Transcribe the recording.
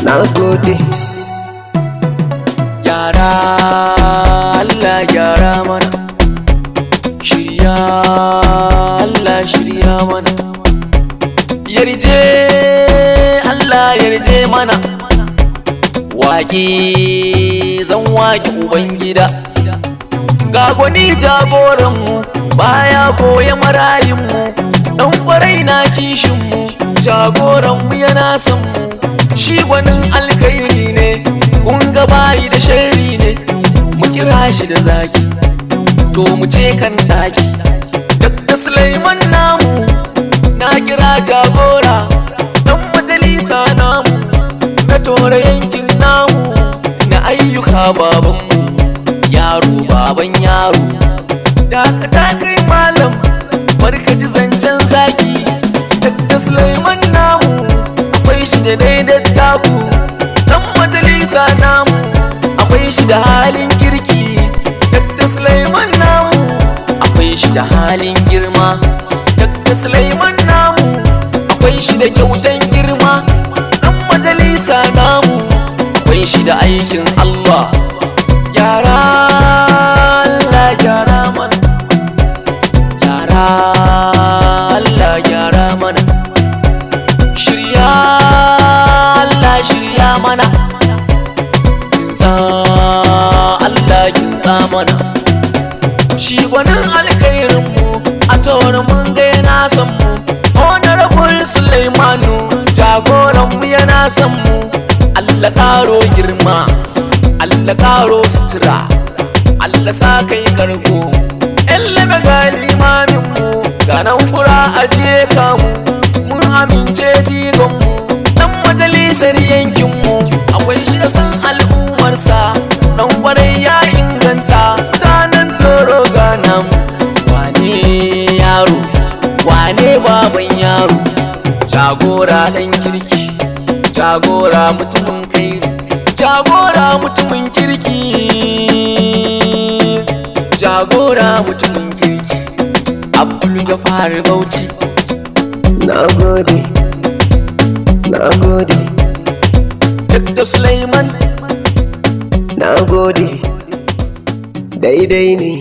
na gode. Gyara Allah gyara mana, shirya Allah shirya mana, yarje Allah yarje mana. Waƙe zan waƙe Ubangida, ga gwani jagoranmu baya koya marayinmu, ɗan ƙwarai na kishinmu, jagoranmu yana sanmu, shi gwanin alkairi ne, kun ga bayi da sharri ne, mu kira shi da zaki, to mu ce kan daki. Dr. Sulaiman namu na kira jagora, ɗan majalisa namu na tora yankin namu, na ayyuka babanmu, yaro baban yaro. Dakata kai malam barka ji zancen zaki, Dr. Sulaiman namu akwai shi da daidai taku, dan majalisa namu akwai shi da halin kirki, Dr. Sulaiman namu akwai shi da halin girma, Dr. Sulaiman namu akwai shi da kyautan girma, dan majalisa namu akwai shi da aikin Allah. Gyara Allah gyara mana, gyara Allah gyara mana, shirya Allah shirya mana, kinsa Allah kinsa mana. Shi gwanin alkhairinmu a taurin mun ga yana son mu, Honorable Sulaimanu jagoranmu yana son mu. Allah karo girma, Allah karo sutura, Allah sa kai karko. Elleme ga limaminmu ga nan fura ajiye kamu, mun amince jigonmu, dan majalisar yankinmu akwai shi da san al'ummarsa, dan kwarai ya inganta mutanen toro ga nan. Wane yaro wane baban yaro, jagora dan kirki, jagora mutumin kairi, jagora mutumin kirki, jagora mutumin kirki. Abdul Gafar Bauchi, Na gode, na gode, Dr. Sulaiman, na gode, daidai ne.